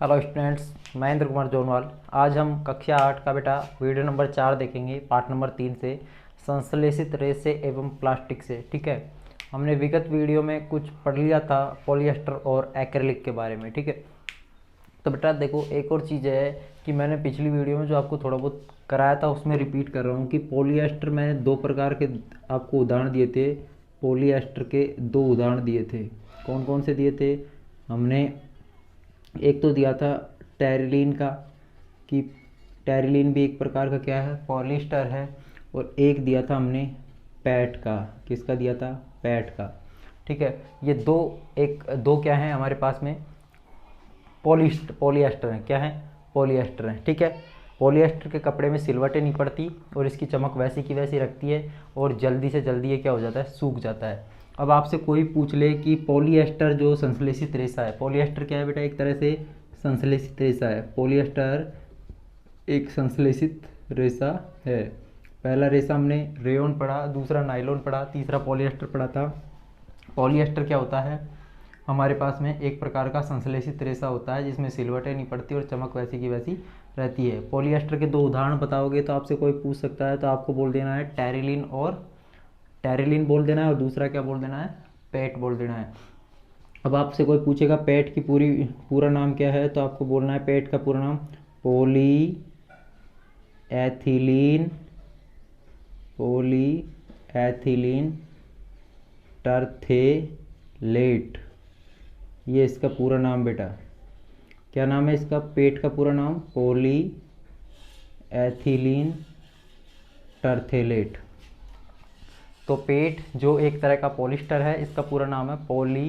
Hello students, मैं इंद्र कुमार जोनवाल। आज हम कक्षा 8 का बेटा वीडियो नंबर 4 देखेंगे, पार्ट नंबर 3 से संश्लेषित रेशे एवं प्लास्टिक से। ठीक है, हमने विगत वीडियो में कुछ पढ़ लिया था पॉलिएस्टर और एक्रिलिक के बारे में। ठीक है, तो बेटा देखो, एक और चीज़ है कि मैंने पिछली वीडियो में जो आपको थोड़ा बहुत कराया था उसमें रिपीट कर रहा हूँ कि पॉलिएस्टर मैंने दो प्रकार के आपको उदाहरण दिए थे। पॉलिएस्टर के दो उदाहरण दिए थे। कौन कौन से दिए थे हमने? एक तो दिया था टेरिलीन का, कि टेरिलीन भी एक प्रकार का क्या है, पॉलिएस्टर है। और एक दिया था हमने पैट का। किसका दिया था? पैट का। ठीक है, ये दो क्या है हमारे पास में? पॉलिएस्टर हैं। क्या है? पॉलिएस्टर हैं। ठीक है, पॉलिएस्टर के कपड़े में सिलवटें नहीं पड़ती और इसकी चमक वैसी की वैसी रखती है और जल्दी से जल्दी ये क्या हो जाता है, सूख जाता है। अब आपसे कोई पूछ ले कि पॉलिएस्टर जो संश्लेषित रेशा है, पॉलिएस्टर क्या है बेटा? एक तरह से संश्लेषित रेशा है। पॉलिएस्टर एक संश्लेषित रेशा है। पहला रेशा हमने रेयॉन पढ़ा, दूसरा नायलॉन पढ़ा, तीसरा पॉलिएस्टर पढ़ा था। पॉलिएस्टर क्या होता है? हमारे पास में एक प्रकार का संश्लेषित रेशा होता है जिसमें सिलवटें नहीं पड़ती और चमक वैसी की वैसी रहती है। पॉलिएस्टर के दो उदाहरण बताओगे तो आपसे कोई पूछ सकता है, तो आपको बोल देना है टेरिलीन बोल देना है, और दूसरा क्या बोल देना है? पैट बोल देना है। अब आपसे कोई पूछेगा पैट की पूरा नाम क्या है, तो आपको बोलना है पैट का पूरा नाम पॉली एथिलीन टर्थेलेट। ये इसका पूरा नाम बेटा। क्या नाम है इसका? पेट का पूरा नाम पॉली एथिलीन टर्थेलेट। तो पेट जो एक तरह का पॉलिएस्टर है, इसका पूरा नाम है पॉली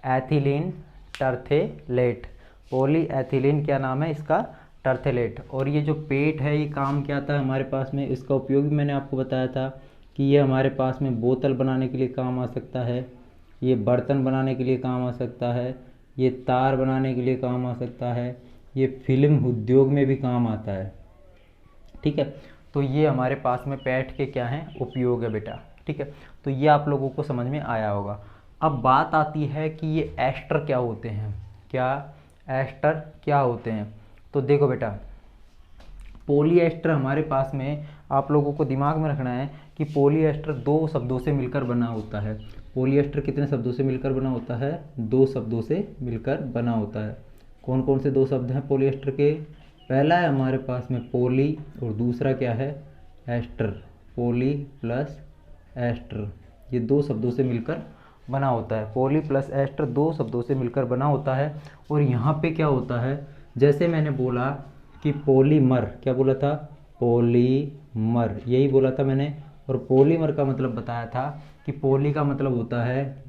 एथिलीन टर्थेलेट। पॉली एथिलीन क्या नाम है इसका? टर्थेलेट। और ये जो पेट है ये काम क्या आता है हमारे पास में? इसका उपयोग भी मैंने आपको बताया था कि ये हमारे पास में बोतल बनाने के लिए काम आ सकता है, ये बर्तन बनाने के लिए काम आ सकता है, ये तार बनाने के लिए काम आ सकता है, ये फिल्म उद्योग में भी काम आता है। ठीक है, तो ये हमारे पास में पैट के क्या हैं, उपयोग है बेटा। ठीक है, तो ये आप लोगों को समझ में आया होगा। अब बात आती है कि ये एस्टर क्या होते हैं। क्या एस्टर क्या होते हैं? तो देखो बेटा, पॉलिएस्टर हमारे पास में आप लोगों को दिमाग में रखना है कि पॉलिएस्टर दो शब्दों से मिलकर बना होता है। पॉलिएस्टर कितने शब्दों से मिलकर बना होता है? दो शब्दों से मिलकर बना होता है। कौन कौन से दो शब्द हैं पॉलिएस्टर के? पहला है हमारे पास में पॉली, और दूसरा क्या है? एस्टर। पॉली प्लस एस्टर, ये दो शब्दों से मिलकर बना होता है। पॉली प्लस एस्टर दो शब्दों से मिलकर बना होता है। और यहाँ पे क्या होता है, जैसे मैंने बोला कि पॉलीमर, क्या बोला था? पॉलीमर, यही बोला था मैंने। और पॉलीमर का मतलब बताया था कि पॉली का मतलब होता है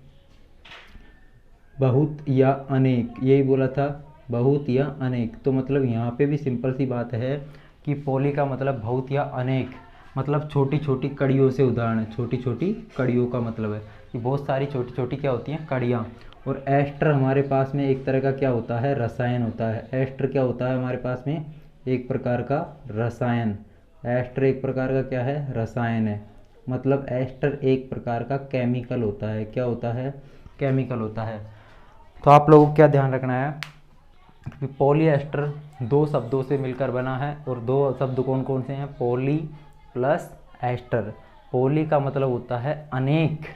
बहुत या अनेक, यही बोला था, बहुत या अनेक। तो मतलब यहाँ पे भी सिंपल सी बात है कि पॉली का मतलब बहुत या अनेक, मतलब छोटी छोटी कड़ियों से उदाहरण है। छोटी छोटी कड़ियों का मतलब है कि बहुत सारी छोटी छोटी क्या होती हैं, कड़ियाँ। और एस्टर हमारे पास में एक तरह का क्या होता है, रसायन होता है। एस्टर क्या होता है हमारे पास में? एक प्रकार का रसायन। एस्टर एक प्रकार का क्या है, रसायन है। मतलब एस्टर एक प्रकार का केमिकल होता है। क्या होता है? केमिकल होता है। तो आप लोगों को क्या ध्यान रखना है कि पॉलिएस्टर दो शब्दों से मिलकर बना है, और दो शब्द कौन कौन से हैं? Poly plus ester. पॉली का मतलब होता है अनेक।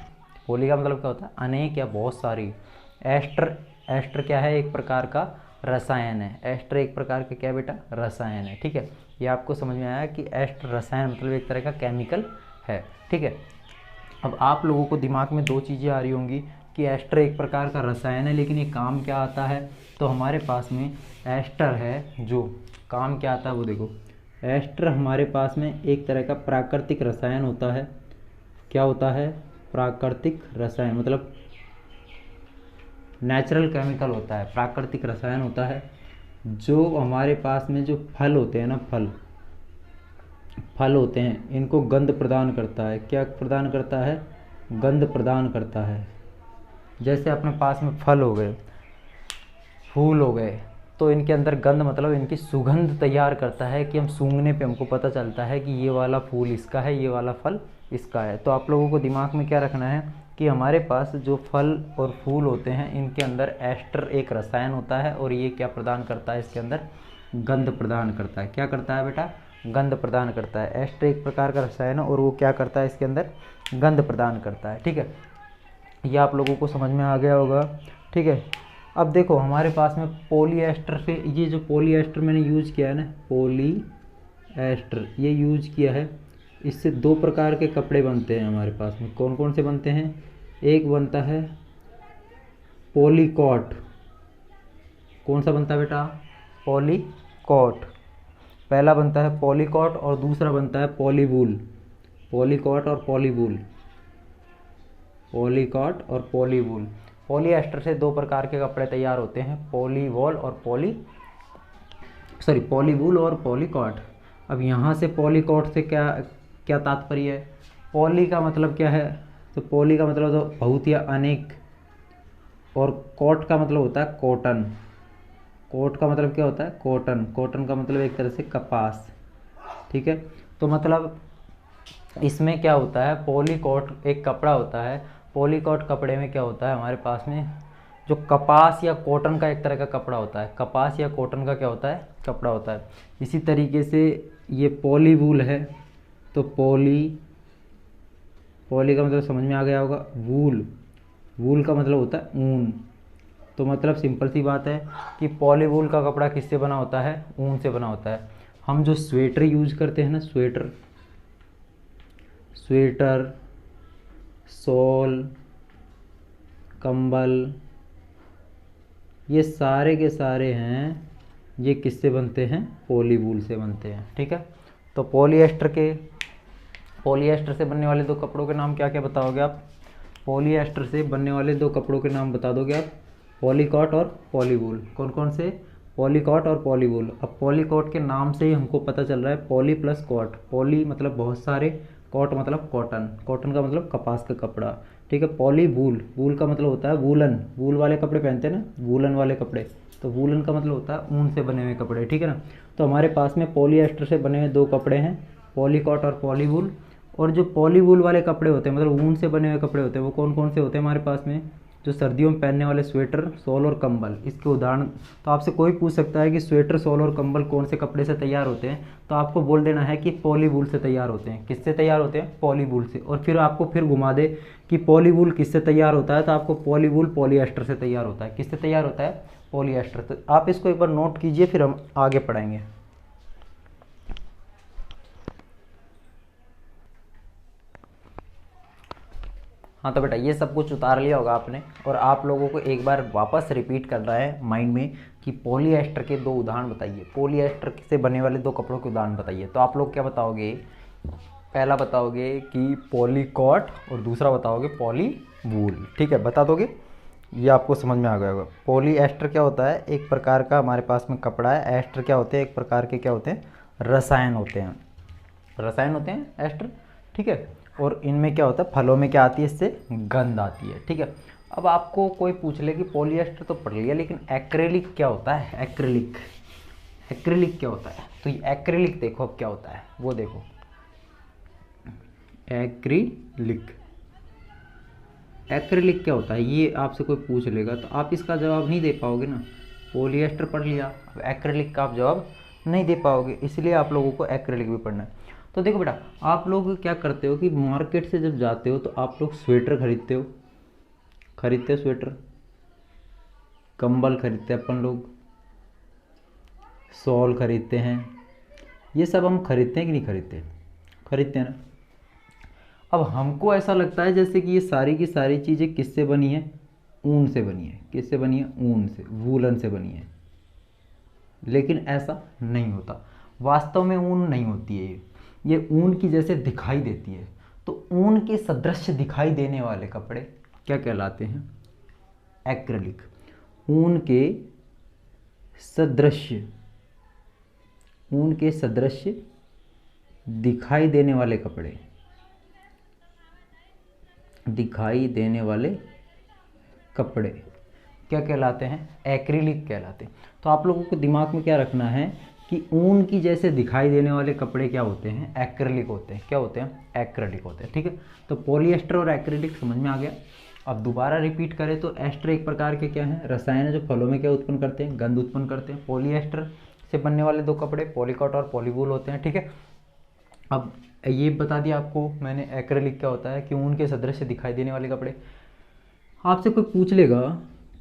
पॉली का मतलब क्या होता है? अनेक या बहुत सारी। एस्टर क्या है? एक प्रकार का रसायन है। एस्टर एक प्रकार का क्या बेटा? रसायन है। ठीक है, ये आपको समझ में आया कि एस्टर रसायन मतलब एक तरह का केमिकल है। ठीक है, अब आप लोगों को दिमाग में दो चीज़ें आ रही होंगी कि एस्टर एक प्रकार का रसायन है, लेकिन ये काम क्या आता है? तो हमारे पास में एस्टर है जो काम क्या आता है वो देखो। एस्टर हमारे पास में एक तरह का प्राकृतिक रसायन होता है। क्या होता है? प्राकृतिक रसायन, मतलब नेचुरल केमिकल होता है, प्राकृतिक रसायन होता है। जो हमारे पास में जो फल होते हैं ना, फल होते हैं, इनको गंध प्रदान करता है। क्या प्रदान करता है? गंध प्रदान करता है। जैसे अपने पास में फल हो गए, फूल हो गए, तो इनके अंदर गंध मतलब इनकी सुगंध तैयार करता है कि हम सूंघने पे हमको पता चलता है कि ये वाला फूल इसका है, ये वाला फल इसका है। तो आप लोगों को दिमाग में क्या रखना है कि हमारे पास जो फल और फूल होते हैं इनके अंदर एस्टर एक रसायन होता है और ये क्या प्रदान करता है, इसके अंदर गंध प्रदान करता है। क्या करता है बेटा, गंध प्रदान करता है। एस्टर एक प्रकार का रसायन है और वो क्या करता है, इसके अंदर गंध प्रदान करता है। ठीक है, ये आप लोगों को समझ में आ गया होगा। ठीक है, अब देखो हमारे पास में पॉलीएस्टर से, ये जो पॉलीएस्टर मैंने यूज किया है ना, पॉलीएस्टर ये यूज किया है, इससे दो प्रकार के कपड़े बनते हैं हमारे पास में। कौन कौन से बनते हैं, एक बनता है पॉलीकॉट। कौन सा बनता है बेटा, पॉलीकॉट। पहला बनता है पॉलीकॉट और दूसरा बनता है पॉलीवूल। पॉलीकॉट और पॉलीवूल, पॉलीकॉट और पॉलीवूल। पॉलीएस्टर से दो प्रकार के कपड़े तैयार होते हैं, पॉलीवॉल और पॉलीवूल और पॉलीकॉट। अब यहाँ से पॉलीकॉट से क्या क्या तात्पर्य है, पॉली का मतलब क्या है, तो पॉली का मतलब तो बहुत या अनेक, और कॉट का मतलब होता है कॉटन। कोट का मतलब क्या होता है, कॉटन। कॉटन का मतलब एक तरह से कपास। ठीक है, तो मतलब इसमें क्या होता है, पॉलीकॉट एक कपड़ा होता है। पॉलीकॉट कपड़े में क्या होता है, हमारे पास में जो कपास या कॉटन का एक तरह का कपड़ा होता है, कपास या कॉटन का क्या होता है, कपड़ा होता है। इसी तरीके से ये पॉलीवूल है, तो पॉली का मतलब समझ में आ गया होगा, वूल का मतलब होता है ऊन। तो मतलब सिंपल सी बात है कि पॉलीवूल का कपड़ा किससे बना होता है, ऊन से बना होता है। हम जो स्वेटर यूज करते हैं ना, स्वेटर, शॉल, कंबल, ये सारे के सारे हैं, ये किससे बनते हैं, पॉलीवूल से बनते हैं। ठीक है, तो पॉलीएस्टर से बनने वाले दो कपड़ों के नाम क्या क्या बताओगे आप, पॉलीएस्टर से बनने वाले दो कपड़ों के नाम बता दोगे आप, पॉलीकॉट और पॉलीवूल। कौन कौन से, पॉलीकॉट और पॉलीवूल। अब पॉलीकॉट के नाम से ही हमको पता चल रहा है पॉली प्लस कॉट। पॉली मतलब बहुत सारे, कॉट मतलब कॉटन, कॉटन का मतलब कपास का कपड़ा। ठीक है, पॉलीवूल, वूल का मतलब होता है वूलन, वूल वाले कपड़े पहनते हैं ना, वूलन वाले कपड़े, तो वूलन का मतलब होता है ऊन से बने हुए कपड़े। ठीक है ना, तो हमारे पास में पॉलीएस्टर से बने हुए दो कपड़े हैं, पॉलीकॉट और पॉलीवूल। और जो पॉलीवूल वाले कपड़े होते हैं, मतलब ऊन से बने हुए कपड़े होते हैं, वो कौन कौन से होते हैं हमारे पास में, जो सर्दियों में पहनने वाले स्वेटर, शॉल और कंबल। इसके उदाहरण, तो आपसे कोई पूछ सकता है कि स्वेटर, शॉल और कंबल कौन से कपड़े से तैयार होते हैं, तो आपको बोल देना है कि पॉलीवूल से तैयार होते हैं। किससे तैयार होते हैं, पॉलीवूल से। और फिर आपको फिर घुमा दे कि पॉलीवूल किससे तैयार होता है, तो आपको पॉलीवूल पॉलीएस्टर से तैयार होता है। किससे तैयार होता है, पॉलीएस्टर। तो आप इसको एक बार नोट कीजिए, फिर हम आगे पढ़ेंगे। हाँ, तो बेटा ये सब कुछ उतार लिया होगा आपने, और आप लोगों को एक बार वापस रिपीट करना है माइंड में कि पॉलीएस्टर के दो उदाहरण बताइए, पॉलीएस्टर से बने वाले दो कपड़ों के उदाहरण बताइए। तो आप लोग क्या बताओगे, पहला बताओगे कि पॉलीकॉट और दूसरा बताओगे पॉलीवूल। ठीक है, बता दोगे, ये आपको समझ में आ गया होगा। पॉलीएस्टर क्या होता है, एक प्रकार का हमारे पास में कपड़ा है। एस्टर क्या होते हैं, एक प्रकार के क्या होते हैं, रसायन होते हैं, एस्टर। ठीक है, और इनमें क्या होता है, फलों में क्या आती है, इससे गंध आती है। ठीक है, अब आपको कोई पूछ ले कि पॉलीएस्टर तो पढ़ लिया, लेकिन एक्रेलिक क्या होता है, एक्रेलिक क्या होता है, तो ये एक्रेलिक देखो अब क्या होता है, वो देखो, एक्रेलिक क्या होता है, ये आपसे कोई पूछ लेगा तो आप इसका जवाब नहीं दे पाओगे ना। पॉलीएस्टर पढ़ लिया, अब एक्रेलिक का आप जवाब नहीं दे पाओगे, इसलिए आप लोगों को एक्रेलिक भी पढ़ना है। तो देखो बेटा, आप लोग क्या करते हो कि मार्केट से जब जाते हो तो आप लोग स्वेटर खरीदते हो स्वेटर, कंबल खरीदते हैं अपन लोग, शॉल खरीदते हैं, ये सब हम खरीदते हैं कि नहीं खरीदते हैं ना। अब हमको ऐसा लगता है जैसे कि ये सारी की सारी चीज़ें किससे बनी है, ऊन से बनी है। किससे बनी है, ऊन से, वूलन से बनी है। लेकिन ऐसा नहीं होता, वास्तव में ऊन नहीं होती है ये ऊन की जैसे दिखाई देती है। तो ऊन के सदृश दिखाई देने वाले कपड़े क्या कहलाते हैं, एक्रेलिक। ऊन के सदृश दिखाई देने वाले कपड़े, क्या कहलाते हैं, एक्रिलिक कहलाते हैं। तो आप लोगों को दिमाग में क्या रखना है कि ऊन की जैसे दिखाई देने वाले कपड़े क्या होते हैं, एक्रेलिक होते हैं। क्या होते हैं, एक्रेलिक होते हैं। ठीक है, तो पॉलीएस्टर और एक्रेलिक समझ में आ गया। अब दोबारा रिपीट करें तो एस्टर एक प्रकार के क्या हैं, रसायन है जो फलों में क्या उत्पन्न करते हैं, गंध उत्पन्न करते हैं। पॉलीएस्टर से बनने वाले दो कपड़े पॉलीकॉट और पॉलीवूल होते हैं। ठीक है, अब ये बता दिया आपको मैंने एक्रेलिक क्या होता है, कि ऊन के सदृश दिखाई देने वाले कपड़े। आपसे कोई पूछ लेगा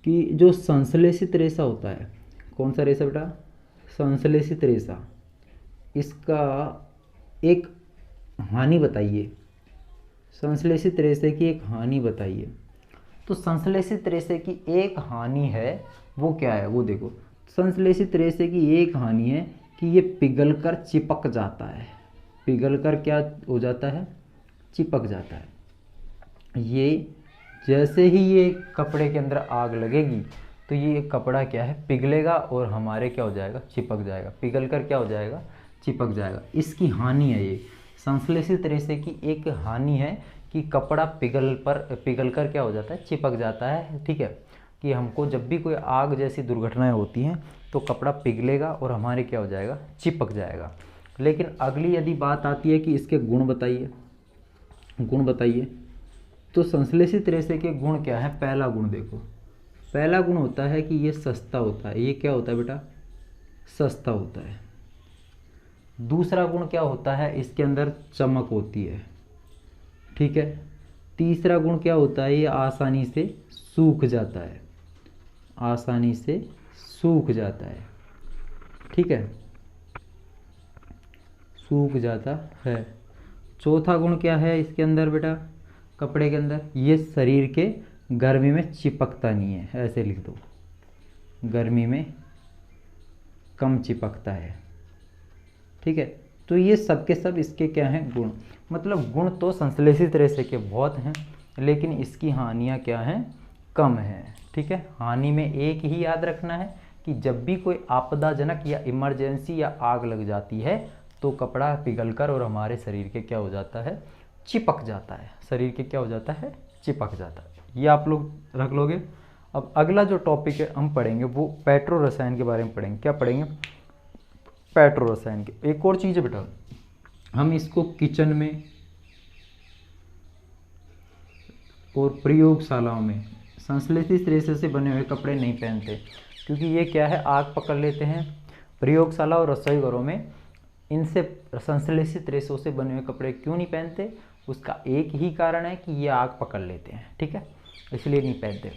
कि जो संश्लेषित रेशा होता है, कौन सा रेशा बेटा, संश्लेषित रेशा, इसका एक हानि बताइए, संश्लेषित रेशे की एक हानि बताइए। तो संश्लेषित रेशे की एक हानि है, वो क्या है, वो देखो। संश्लेषित रेशे की एक हानि है कि ये पिघलकर चिपक जाता है। पिघलकर क्या हो जाता है, चिपक जाता है। ये जैसे ही ये कपड़े के अंदर आग लगेगी तो ये कपड़ा क्या है, पिघलेगा और हमारे क्या हो जाएगा, चिपक जाएगा। पिघलकर क्या हो जाएगा, चिपक जाएगा। इसकी हानि है ये, संश्लेषित रेशे की एक हानि है कि कपड़ा पिघलकर क्या हो जाता है, चिपक जाता है। ठीक है, कि हमको जब भी कोई आग जैसी दुर्घटनाएं होती हैं तो कपड़ा पिघलेगा और हमारे क्या हो जाएगा, चिपक जाएगा। लेकिन अगली यदि बात आती है कि इसके गुण बताइए, गुण बताइए, तो संश्लेषित रेशे के गुण क्या है। पहला गुण देखो, पहला गुण होता है कि ये सस्ता होता है। ये क्या होता है बेटा, सस्ता होता है। दूसरा गुण क्या होता है, इसके अंदर चमक होती है। ठीक है, तीसरा गुण क्या होता है, ये आसानी से सूख जाता है, आसानी से सूख जाता है। ठीक है, सूख जाता है। चौथा गुण क्या है इसके अंदर बेटा, कपड़े के अंदर, ये शरीर के गर्मी में चिपकता नहीं है। ऐसे लिख दो, गर्मी में कम चिपकता है। ठीक है, तो ये सब के सब इसके क्या हैं, गुण। मतलब गुण तो संश्लेषित रेशे के बहुत हैं, लेकिन इसकी हानियाँ क्या हैं, कम हैं। ठीक है, हानि में एक ही याद रखना है कि जब भी कोई आपदाजनक या इमरजेंसी या आग लग जाती है तो कपड़ा पिघलकर और हमारे शरीर के क्या हो जाता है, चिपक जाता है। शरीर के क्या हो जाता है, चिपक जाता है। ये आप लोग रख लोगे। अब अगला जो टॉपिक है हम पढ़ेंगे वो पेट्रो रसायन के बारे में पढ़ेंगे। क्या पढ़ेंगे, पेट्रो रसायन के। एक और चीज़ है बेटा, हम इसको किचन में और प्रयोगशालाओं में संश्लेषित रेशे से बने हुए कपड़े नहीं पहनते, क्योंकि ये क्या है, आग पकड़ लेते हैं। प्रयोगशाला और रसोई घरों में इनसे संश्लेषित रेशों से बने हुए कपड़े क्यों नहीं पहनते, उसका एक ही कारण है कि ये आग पकड़ लेते हैं। ठीक है, इसलिए नहीं पहनते।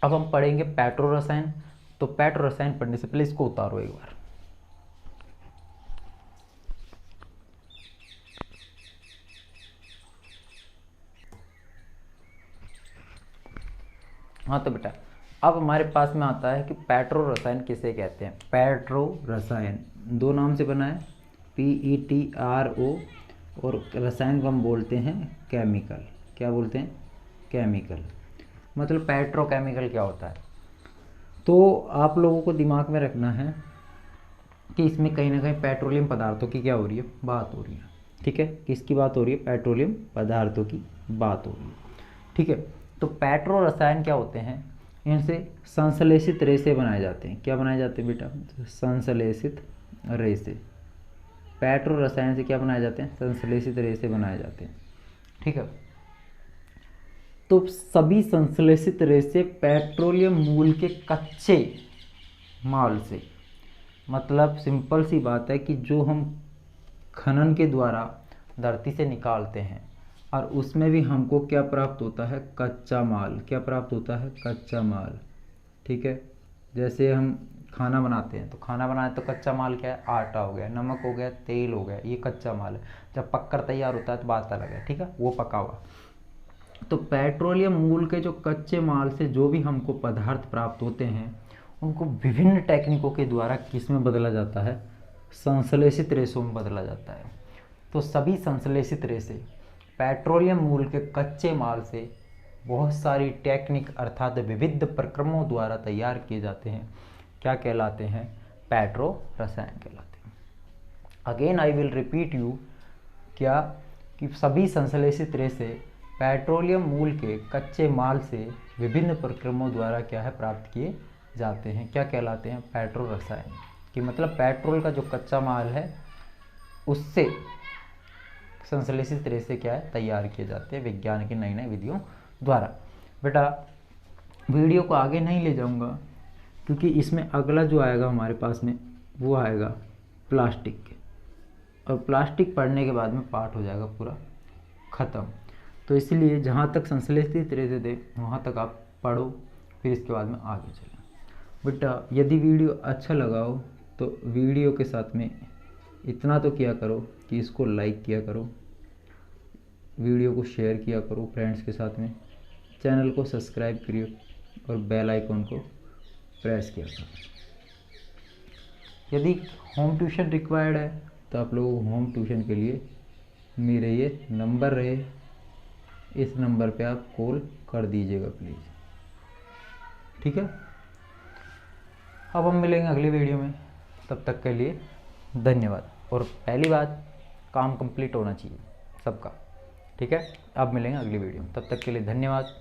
अब हम पढ़ेंगे पेट्रो रसायन। तो पेट्रो रसायन पढ़ने से पहले इसको उतारो एक बार। हाँ, तो बेटा अब हमारे पास में आता है कि पेट्रो रसायन किसे कहते हैं। पेट्रो रसायन दो नाम से बना है, PETRO, और रसायन को हम बोलते हैं केमिकल। क्या बोलते हैं, केमिकल। मतलब पेट्रोकेमिकल क्या होता है, तो आप लोगों को दिमाग में रखना है कि इसमें कहीं ना कहीं पेट्रोलियम पदार्थों की क्या हो रही है, बात हो रही है। ठीक है, किसकी बात हो रही है, पेट्रोलियम पदार्थों की बात हो रही है। ठीक है, तो पेट्रो रसायन क्या होते हैं, इनसे संश्लेषित रेशे बनाए जाते हैं। क्या बनाए जाते हैं बेटा, संश्लेषित रेशे। पेट्रो रसायन से क्या बनाए जाते हैं, संश्लेषित रेशे बनाए जाते हैं। ठीक है, तो सभी संश्लेषित रेशे पेट्रोलियम मूल के कच्चे माल से, मतलब सिंपल सी बात है कि जो हम खनन के द्वारा धरती से निकालते हैं और उसमें भी हमको क्या प्राप्त होता है, कच्चा माल। क्या प्राप्त होता है, कच्चा माल। ठीक है, जैसे हम खाना बनाते हैं तो खाना बनाए तो कच्चा माल क्या है, आटा हो गया, नमक हो गया, तेल हो गया, ये कच्चा माल है। जब पककर तैयार होता है तो बात अलग है। ठीक है, वो पका हुआ। तो पेट्रोलियम मूल के जो कच्चे माल से जो भी हमको पदार्थ प्राप्त होते हैं उनको विभिन्न टेक्निकों के द्वारा किस में बदला जाता है, संश्लेषित रेशों में बदला जाता है। तो सभी संश्लेषित रेशे पेट्रोलियम मूल के कच्चे माल से बहुत सारी टेक्निक अर्थात विविध प्रक्रमों द्वारा तैयार किए जाते हैं। क्या कहलाते हैं, पेट्रो रसायन कहलाते हैं। Again I will repeat you, क्या कि सभी संश्लेषित रेशे पेट्रोलियम मूल के कच्चे माल से विभिन्न प्रक्रमों द्वारा क्या है, प्राप्त किए जाते हैं। क्या कहलाते हैं, पेट्रो रसायन। कि मतलब पेट्रोल का जो कच्चा माल है उससे संश्लेषित तरह से क्या है तैयार किए जाते हैं विज्ञान की नई नई विधियों द्वारा। बेटा वीडियो को आगे नहीं ले जाऊंगा क्योंकि इसमें अगला जो आएगा हमारे पास में वो आएगा प्लास्टिक, और प्लास्टिक पढ़ने के बाद में पाठ हो जाएगा पूरा ख़त्म। तो इसलिए जहाँ तक संश्लेषित तरह से थे वहाँ तक आप पढ़ो, फिर इसके बाद में आगे चलें। बेटा यदि वीडियो अच्छा लगा हो तो वीडियो के साथ में इतना तो किया करो कि इसको लाइक किया करो, वीडियो को शेयर किया करो फ्रेंड्स के साथ में, चैनल को सब्सक्राइब करिए और बेल आइकन को प्रेस किया करो। यदि होम ट्यूशन रिक्वायर्ड है तो आप लोगों को होम ट्यूशन के लिए मेरे ये नंबर रहे, इस नंबर पे आप कॉल कर दीजिएगा प्लीज़, ठीक है। अब हम मिलेंगे अगली वीडियो में, तब तक के लिए धन्यवाद। और पहली बात, काम कंप्लीट होना चाहिए सबका, ठीक है। अब मिलेंगे अगली वीडियो में, तब तक के लिए धन्यवाद।